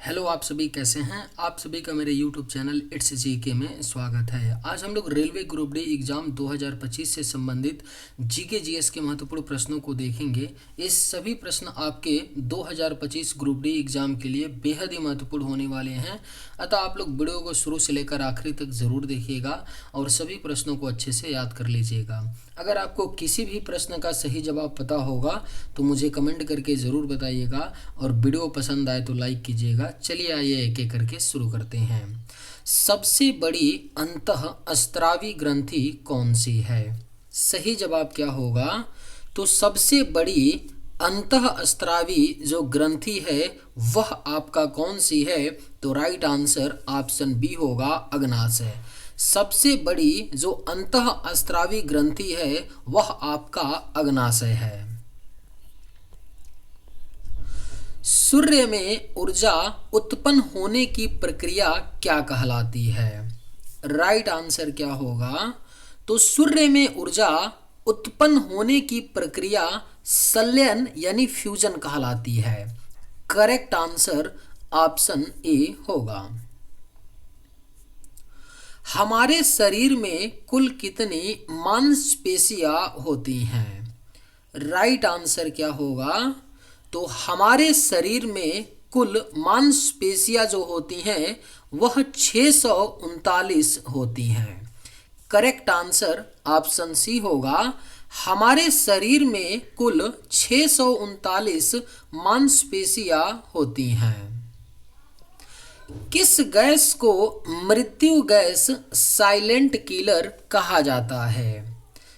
Hello, आप सभी कैसे हैं। आप सभी का मेरे यूट्यूब चैनल इट्स जीके में स्वागत है। आज हम लोग रेलवे ग्रुप डी एग्ज़ाम 2025 से संबंधित जीके जीएस के महत्वपूर्ण प्रश्नों को देखेंगे। ये सभी प्रश्न आपके 2025 ग्रुप डी एग्ज़ाम के लिए बेहद ही महत्वपूर्ण होने वाले हैं। अतः आप लोग वीडियो को शुरू से लेकर आखिरी तक ज़रूर देखिएगा और सभी प्रश्नों को अच्छे से याद कर लीजिएगा। अगर आपको किसी भी प्रश्न का सही जवाब पता होगा तो मुझे कमेंट करके ज़रूर बताइएगा और वीडियो पसंद आए तो लाइक कीजिएगा। चलिए आइए एक एक करके शुरू करते हैं। सबसे बड़ी अंतःस्त्रावी ग्रंथि कौन सी है? सही जवाब क्या होगा? तो सबसे बड़ी अंतःस्त्रावी जो ग्रंथि है वह आपका कौन सी है? तो राइट आंसर ऑप्शन बी होगा, अग्नाशय। सबसे बड़ी जो अंतःस्त्रावी ग्रंथि है वह आपका अग्नाशय है। सूर्य में ऊर्जा उत्पन्न होने की प्रक्रिया क्या कहलाती है? राइट आंसर क्या होगा? तो सूर्य में ऊर्जा उत्पन्न होने की प्रक्रिया संलयन यानी फ्यूजन कहलाती है। करेक्ट आंसर ऑप्शन ए होगा। हमारे शरीर में कुल कितनी मांसपेशियां होती हैं? राइट आंसर क्या होगा? तो हमारे शरीर में कुल मांसपेशियां जो होती हैं वह 639 होती हैं। करेक्ट आंसर ऑप्शन सी होगा। हमारे शरीर में कुल 639 मांसपेशियां होती हैं। किस गैस को मृत्यु गैस साइलेंट किलर कहा जाता है?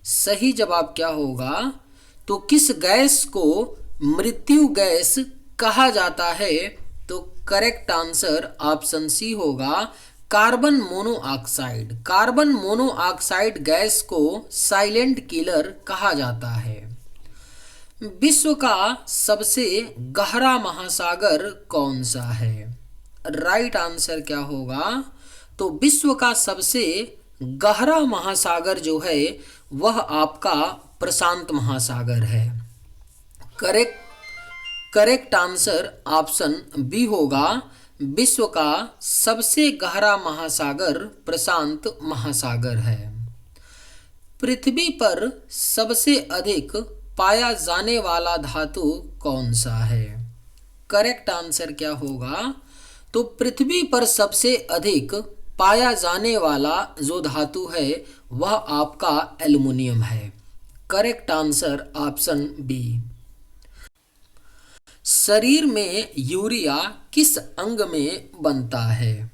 सही जवाब क्या होगा? तो किस गैस को मृत्यु गैस कहा जाता है? तो करेक्ट आंसर ऑप्शन सी होगा, carbon monoxide. Carbon monoxide gas को साइलेंट किलर कहा जाता है। विश्व का सबसे गहरा महासागर कौन सा है? राइट आंसर क्या होगा? तो विश्व का सबसे गहरा महासागर जो है वह आपका प्रशांत महासागर है। करेक्ट आंसर ऑप्शन बी होगा। विश्व का सबसे गहरा महासागर प्रशांत महासागर है। पृथ्वी पर सबसे अधिक पाया जाने वाला धातु कौन सा है? करेक्ट आंसर क्या होगा? तो पृथ्वी पर सबसे अधिक पाया जाने वाला जो धातु है वह आपका एल्युमिनियम है। Correct answer option B. शरीर में यूरिया किस अंग में बनता है?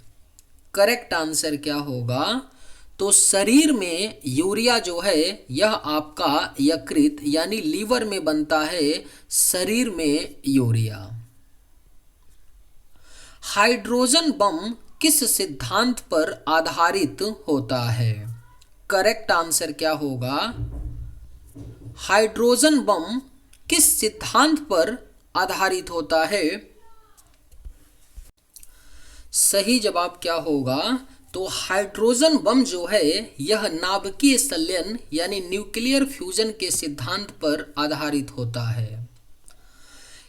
करेक्ट आंसर क्या होगा? तो शरीर में यूरिया जो है यह आपका यकृत यानी लीवर में बनता है। शरीर में यूरिया। हाइड्रोजन बम किस सिद्धांत पर आधारित होता है? करेक्ट आंसर क्या होगा? हाइड्रोजन बम किस सिद्धांत पर आधारित होता है? सही जवाब क्या होगा? तो हाइड्रोजन बम जो है यह नाभिकीय संलयन यानी न्यूक्लियर फ्यूजन के सिद्धांत पर आधारित होता है।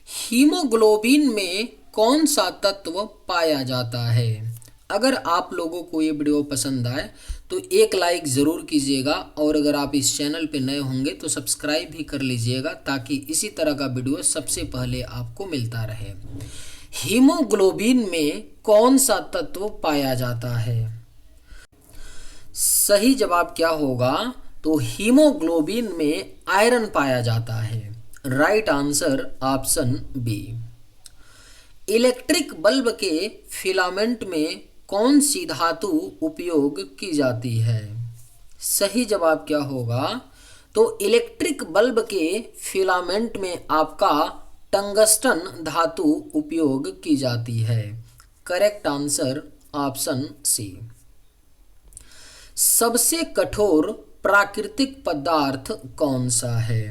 हीमोग्लोबिन में कौन सा तत्व पाया जाता है? अगर आप लोगों को ये वीडियो पसंद आए तो एक लाइक ज़रूर कीजिएगा और अगर आप इस चैनल पे नए होंगे तो सब्सक्राइब भी कर लीजिएगा ताकि इसी तरह का वीडियो सबसे पहले आपको मिलता रहे। हीमोग्लोबिन में कौन सा तत्व पाया जाता है? सही जवाब क्या होगा? तो हीमोग्लोबिन में आयरन पाया जाता है। Right answer option B. Electric bulb के फिलामेंट में कौन सी धातु उपयोग की जाती है? सही जवाब क्या होगा? तो इलेक्ट्रिक बल्ब के फिलामेंट में आपका टंगस्टन धातु उपयोग की जाती है। Correct answer option C. सबसे कठोर प्राकृतिक पदार्थ कौन सा है?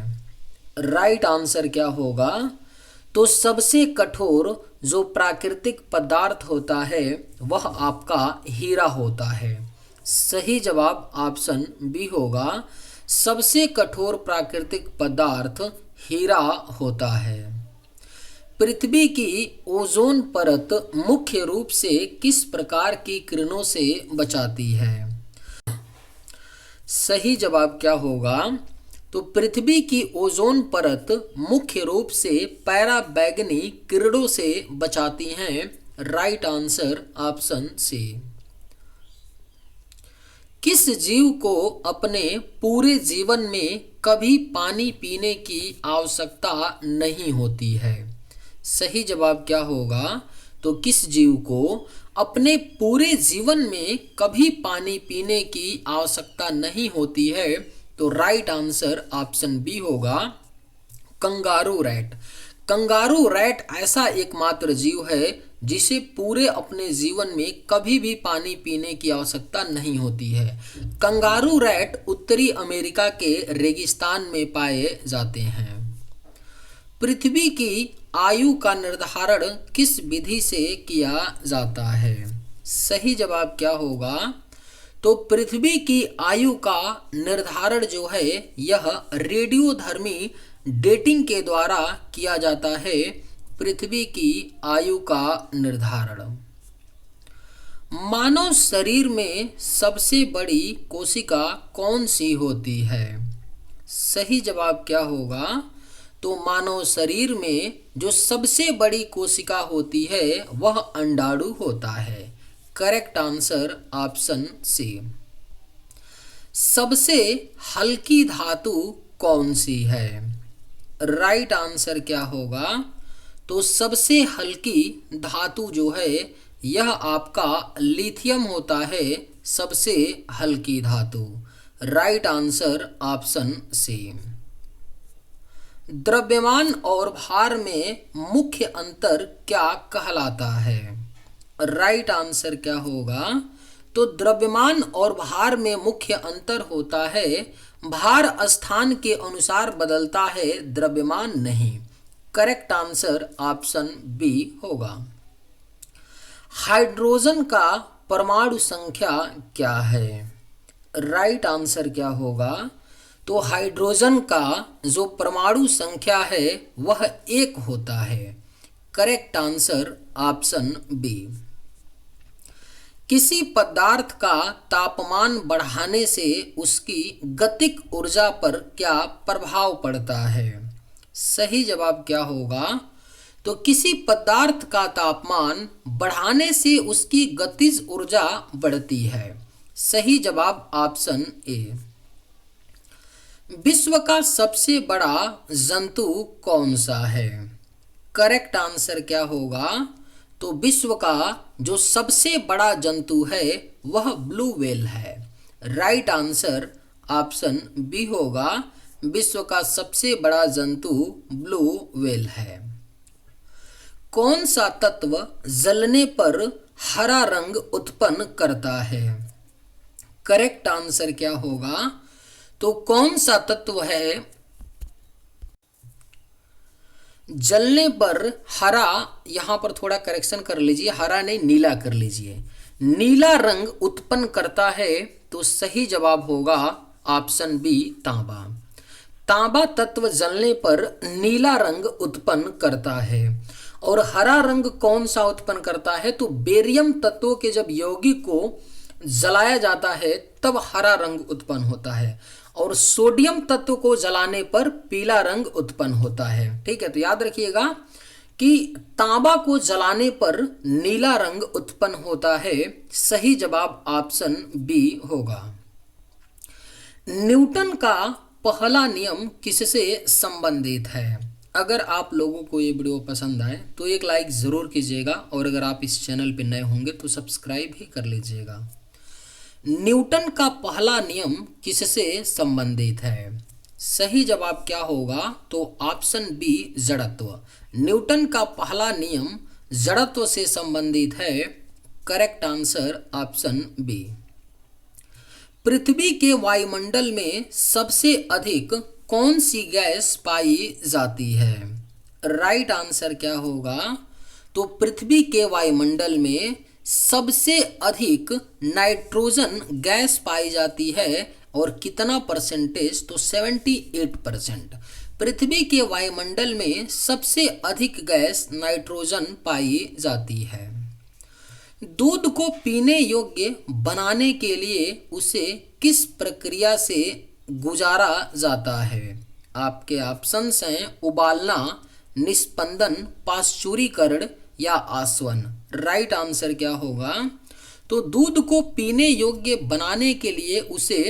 राइट आंसर क्या होगा? तो सबसे कठोर जो प्राकृतिक पदार्थ होता है वह आपका हीरा होता है। सही जवाब ऑप्शन बी होगा। सबसे कठोर प्राकृतिक पदार्थ हीरा होता है। पृथ्वी की ओजोन परत मुख्य रूप से किस प्रकार की किरणों से बचाती है? सही जवाब क्या होगा? तो पृथ्वी की ओजोन परत मुख्य रूप से पराबैंगनी किरणों से बचाती हैं। Right answer option C. किस जीव को अपने पूरे जीवन में कभी पानी पीने की आवश्यकता नहीं होती है? सही जवाब क्या होगा? तो किस जीव को अपने पूरे जीवन में कभी पानी पीने की आवश्यकता नहीं होती है? तो राइट आंसर ऑप्शन बी होगा, कंगारू रैट। कंगारू रैट ऐसा एकमात्र जीव है जिसे पूरे अपने जीवन में कभी भी पानी पीने की आवश्यकता नहीं होती है। कंगारू रैट उत्तरी अमेरिका के रेगिस्तान में पाए जाते हैं। पृथ्वी की आयु का निर्धारण किस विधि से किया जाता है? सही जवाब क्या होगा? तो पृथ्वी की आयु का निर्धारण जो है यह रेडियोधर्मी डेटिंग के द्वारा किया जाता है। पृथ्वी की आयु का निर्धारण। मानव शरीर में सबसे बड़ी कोशिका कौन सी होती है? सही जवाब क्या होगा? तो मानव शरीर में जो सबसे बड़ी कोशिका होती है वह अंडाणु होता है। Correct answer option C. सबसे हल्की धातु कौन सी है? राइट आंसर क्या होगा? तो सबसे हल्की धातु जो है यह आपका लिथियम होता है, सबसे हल्की धातु। Right answer option C. द्रव्यमान और भार में मुख्य अंतर क्या कहलाता है? राइट आंसर क्या होगा? तो द्रव्यमान और भार में मुख्य अंतर होता है, भार स्थान के अनुसार बदलता है, द्रव्यमान नहीं। करेक्ट आंसर ऑप्शन बी होगा। हाइड्रोजन का परमाणु संख्या क्या है? राइट आंसर क्या होगा? तो हाइड्रोजन का जो परमाणु संख्या है वह 1 होता है। Correct answer option B. किसी पदार्थ का तापमान बढ़ाने से उसकी गतिक ऊर्जा पर क्या प्रभाव पड़ता है? सही जवाब क्या होगा? तो किसी पदार्थ का तापमान बढ़ाने से उसकी गतिज ऊर्जा बढ़ती है। सही जवाब ऑप्शन ए। विश्व का सबसे बड़ा जंतु कौन सा है? करेक्ट आंसर क्या होगा? तो विश्व का जो सबसे बड़ा जंतु है वह ब्लू व्हेल है। राइट आंसर ऑप्शन बी होगा, विश्व का सबसे बड़ा जंतु ब्लू व्हेल है। कौन सा तत्व जलने पर हरा रंग उत्पन्न करता है? करेक्ट आंसर क्या होगा? तो कौन सा तत्व है जलने पर हरा, यहां पर थोड़ा करेक्शन कर लीजिए, हरा नहीं नीला कर लीजिए, नीला रंग उत्पन्न करता है? तो सही जवाब होगा ऑप्शन बी, तांबा। तांबा तत्व जलने पर नीला रंग उत्पन्न करता है। और हरा रंग कौन सा उत्पन्न करता है? तो बेरियम तत्वों के जब यौगिक को जलाया जाता है तब हरा रंग उत्पन्न होता है, और सोडियम तत्व को जलाने पर पीला रंग उत्पन्न होता है। ठीक है, तो याद रखिएगा कि तांबा को जलाने पर नीला रंग उत्पन्न होता है। सही जवाब ऑप्शन बी होगा। न्यूटन का पहला नियम किससे संबंधित है? अगर आप लोगों को ये वीडियो पसंद आए तो एक लाइक ज़रूर कीजिएगा, और अगर आप इस चैनल पर नए होंगे तो सब्सक्राइब ही कर लीजिएगा। न्यूटन का पहला नियम किससे संबंधित है? सही जवाब क्या होगा? तो ऑप्शन बी, जड़त्व। न्यूटन का पहला नियम जड़त्व से संबंधित है। Correct answer option B. पृथ्वी के वायुमंडल में सबसे अधिक कौन सी गैस पाई जाती है? राइट आंसर क्या होगा? तो पृथ्वी के वायुमंडल में सबसे अधिक नाइट्रोजन गैस पाई जाती है, और कितना परसेंटेज? तो 78%। पृथ्वी के वायुमंडल में सबसे अधिक गैस नाइट्रोजन पाई जाती है। दूध को पीने योग्य बनाने के लिए उसे किस प्रक्रिया से गुजारा जाता है? आपके ऑप्शंस हैं उबालना, निस्पंदन, पाश्चुरीकरण या आसवन। राइट आंसर क्या होगा? तो दूध को पीने योग्य बनाने के लिए उसे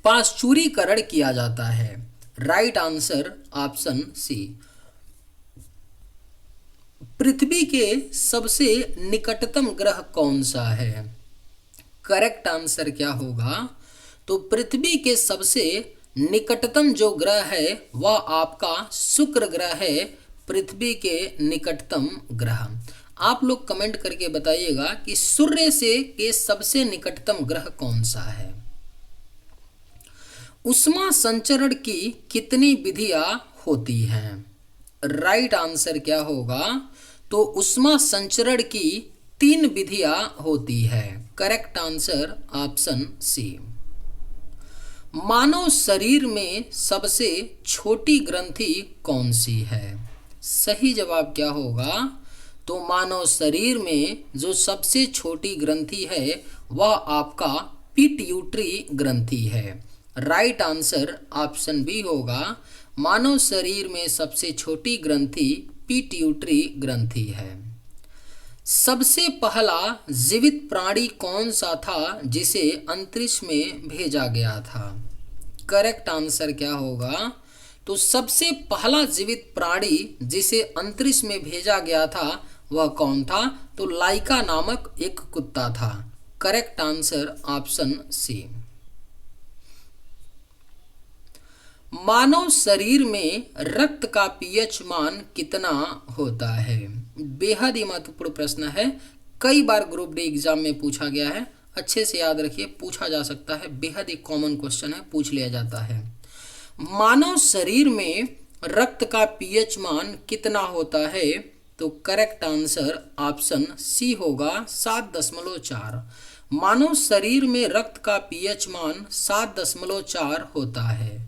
पाश्चुरीकरण किया जाता है। Right answer option C. पृथ्वी के सबसे निकटतम ग्रह कौन सा है? करेक्ट आंसर क्या होगा? तो पृथ्वी के सबसे निकटतम जो ग्रह है वह आपका शुक्र ग्रह है, पृथ्वी के निकटतम ग्रह। आप लोग कमेंट करके बताइएगा कि सूर्य से के सबसे निकटतम ग्रह कौन सा है। उष्मा संचरण की कितनी विधियां होती हैं? राइट आंसर क्या होगा? तो उष्मा संचरण की 3 विधियां होती है। Correct answer option C. मानव शरीर में सबसे छोटी ग्रंथि कौन सी है? सही जवाब क्या होगा? तो मानव शरीर में जो सबसे छोटी ग्रंथि है वह आपका पिट्यूटरी ग्रंथि है। राइट आंसर ऑप्शन बी होगा। मानव शरीर में सबसे छोटी ग्रंथि पिट्यूटरी ग्रंथि है। सबसे पहला जीवित प्राणी कौन सा था जिसे अंतरिक्ष में भेजा गया था? करेक्ट आंसर क्या होगा? तो सबसे पहला जीवित प्राणी जिसे अंतरिक्ष में भेजा गया था वह कौन था? तो लाइका नामक एक कुत्ता था। Correct answer option C. मानव शरीर में रक्त का पीएच मान कितना होता है? बेहद ही महत्वपूर्ण प्रश्न है, कई बार ग्रुप डी एग्जाम में पूछा गया है। अच्छे से याद रखिए, पूछा जा सकता है, बेहद ही कॉमन क्वेश्चन है, पूछ लिया जाता है। मानव शरीर में रक्त का पीएच मान कितना होता है? तो करेक्ट आंसर ऑप्शन सी होगा, 7.4। मानव शरीर में रक्त का पीएच मान 7.4 होता है।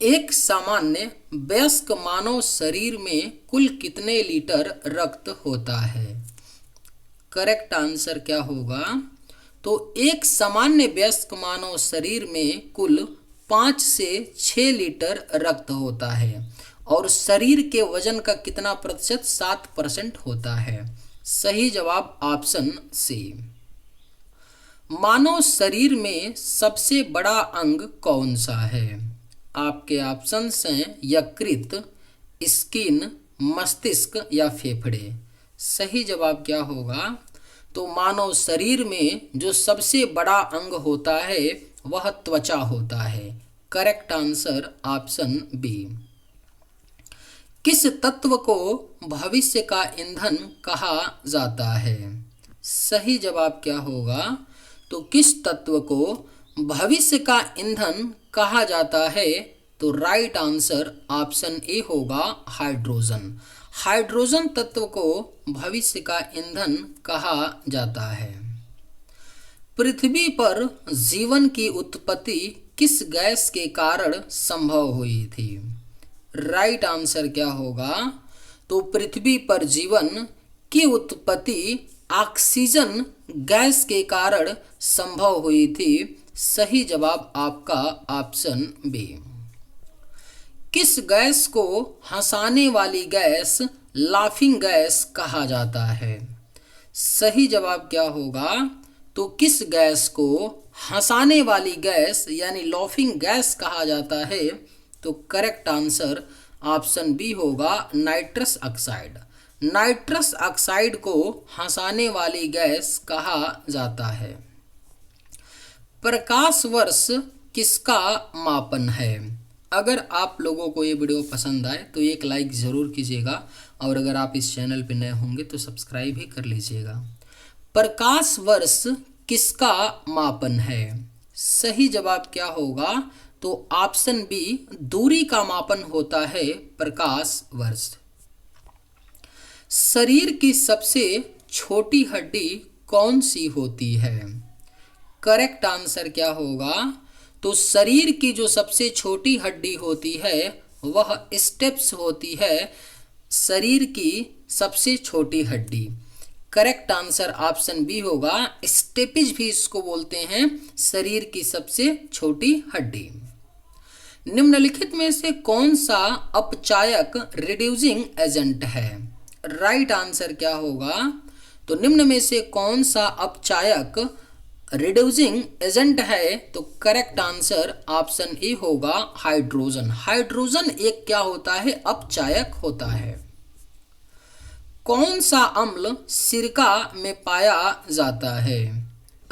एक सामान्य वयस्क मानव शरीर में कुल कितने लीटर रक्त होता है? करेक्ट आंसर क्या होगा? तो एक सामान्य वयस्क मानव शरीर में कुल 5 से 6 लीटर रक्त होता है और शरीर के वजन का कितना प्रतिशत? 7% होता है। सही जवाब ऑप्शन सी। मानव शरीर में सबसे बड़ा अंग कौन सा है? आपके ऑप्शंस हैं यकृत, स्किन, मस्तिष्क या फेफड़े। सही जवाब क्या होगा? तो मानव शरीर में जो सबसे बड़ा अंग होता है वह त्वचा होता है। Correct answer option B. किस तत्व को भविष्य का ईंधन कहा जाता है? सही जवाब क्या होगा? तो किस तत्व को भविष्य का ईंधन कहा जाता है? तो राइट आंसर ऑप्शन ए होगा, हाइड्रोजन। हाइड्रोजन तत्व को भविष्य का ईंधन कहा जाता है। पृथ्वी पर जीवन की उत्पत्ति किस गैस के कारण संभव हुई थी? राइट आंसर क्या होगा? तो पृथ्वी पर जीवन की उत्पत्ति ऑक्सीजन गैस के कारण संभव हुई थी। सही जवाब आपका ऑप्शन बी। किस गैस को हंसाने वाली गैस लाफिंग गैस कहा जाता है? सही जवाब क्या होगा? तो किस गैस को हंसाने वाली गैस यानी लाफिंग गैस कहा जाता है? तो करेक्ट आंसर ऑप्शन बी होगा, नाइट्रस ऑक्साइड। नाइट्रस ऑक्साइड को हंसाने वाली गैस कहा जाता है। प्रकाश वर्ष किसका मापन है? अगर आप लोगों को ये वीडियो पसंद आए तो एक लाइक ज़रूर कीजिएगा और अगर आप इस चैनल पर नए होंगे तो सब्सक्राइब भी कर लीजिएगा। प्रकाश वर्ष किसका मापन है? सही जवाब क्या होगा? तो ऑप्शन बी, दूरी का मापन होता है प्रकाश वर्ष। शरीर की सबसे छोटी हड्डी कौन सी होती है? करेक्ट आंसर क्या होगा? तो शरीर की जो सबसे छोटी हड्डी होती है वह स्टेप्स होती है, शरीर की सबसे छोटी हड्डी। करेक्ट आंसर ऑप्शन बी होगा, स्टेपिज भी इसको बोलते हैं, शरीर की सबसे छोटी हड्डी। निम्नलिखित में से कौन सा अपचायक रिड्यूसिंग एजेंट है? राइट आंसर क्या होगा? तो निम्न में से कौन सा अपचायक रिड्यूसिंग एजेंट है? तो करेक्ट आंसर ऑप्शन ए होगा, हाइड्रोजन। हाइड्रोजन एक क्या होता है? अपचायक होता है। कौन सा अम्ल सिरका में पाया जाता है?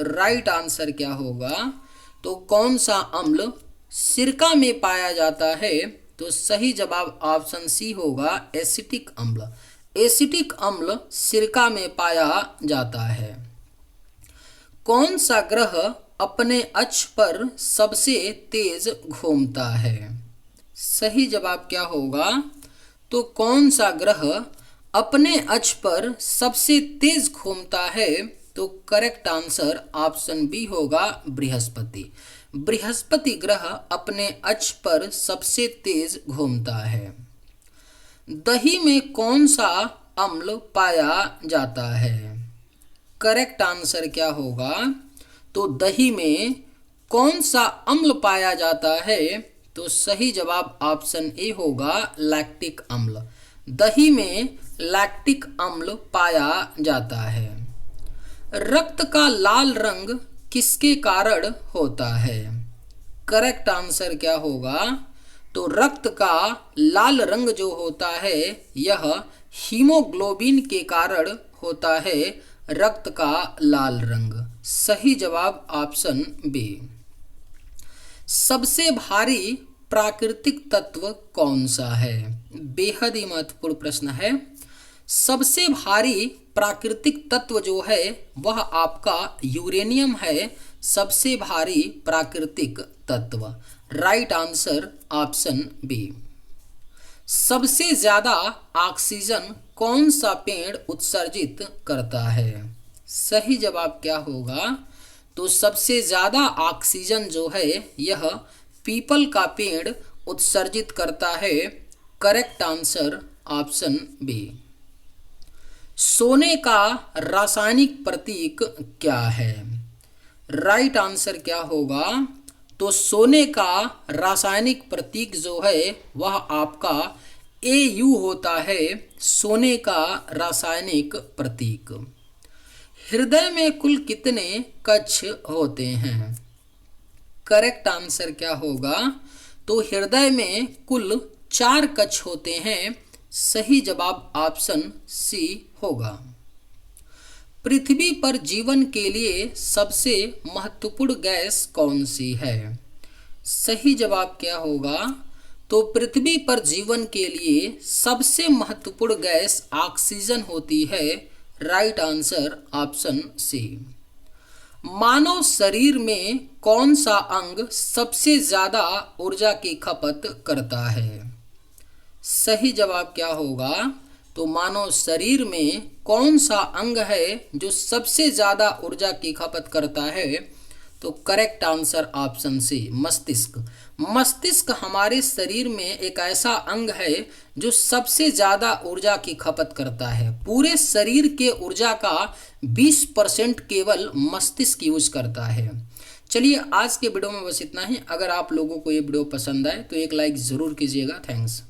राइट आंसर क्या होगा? तो कौन सा अम्ल सिरका में पाया जाता है? तो सही जवाब ऑप्शन सी होगा, एसिटिक अम्ल। एसिटिक अम्ल सिरका में पाया जाता है। कौन सा ग्रह अपने अक्ष पर सबसे तेज घूमता है? सही जवाब क्या होगा? तो कौन सा ग्रह अपने अक्ष पर सबसे तेज घूमता है? तो करेक्ट आंसर ऑप्शन बी होगा, बृहस्पति। बृहस्पति ग्रह अपने अक्ष पर सबसे तेज घूमता है। दही में कौन सा अम्ल पाया जाता है? करेक्ट आंसर क्या होगा? तो दही में कौन सा अम्ल पाया जाता है? तो सही जवाब ऑप्शन ए होगा, लैक्टिक अम्ल। दही में लैक्टिक अम्ल पाया जाता है। रक्त का लाल रंग किसके कारण होता है? करेक्ट आंसर क्या होगा? तो रक्त का लाल रंग जो होता है यह हीमोग्लोबिन के कारण होता है, रक्त का लाल रंग। सही जवाब ऑप्शन बी। सबसे भारी प्राकृतिक तत्व कौन सा है? बेहद ही महत्वपूर्ण प्रश्न है। सबसे भारी प्राकृतिक तत्व जो है वह आपका यूरेनियम है, सबसे भारी प्राकृतिक तत्व। Right answer option B. सबसे ज्यादा ऑक्सीजन कौन सा पेड़ उत्सर्जित करता है? सही जवाब क्या होगा? तो सबसे ज्यादा ऑक्सीजन जो है यह पीपल का पेड़ उत्सर्जित करता है। Correct answer option B. सोने का रासायनिक प्रतीक क्या है? राइट आंसर क्या होगा? तो सोने का रासायनिक प्रतीक जो है वह आपका AU होता है, सोने का रासायनिक प्रतीक। हृदय में कुल कितने कक्ष होते हैं? करेक्ट आंसर क्या होगा? तो हृदय में कुल 4 कक्ष होते हैं। सही जवाब ऑप्शन सी होगा। पृथ्वी पर जीवन के लिए सबसे महत्वपूर्ण गैस कौन सी है? सही जवाब क्या होगा? तो पृथ्वी पर जीवन के लिए सबसे महत्वपूर्ण गैस ऑक्सीजन होती है। Right answer option C. मानव शरीर में कौन सा अंग सबसे ज्यादा ऊर्जा की खपत करता है? सही जवाब क्या होगा? तो मानव शरीर में कौन सा अंग है जो सबसे ज्यादा ऊर्जा की खपत करता है? तो करेक्ट आंसर ऑप्शन सी, मस्तिष्क। मस्तिष्क हमारे शरीर में एक ऐसा अंग है जो सबसे ज्यादा ऊर्जा की खपत करता है। पूरे शरीर के ऊर्जा का 20% केवल मस्तिष्क यूज करता है। चलिए आज के वीडियो में बस इतना ही। अगर आप लोगों को ये वीडियो पसंद आए तो एक लाइक ज़रूर कीजिएगा। थैंक्स।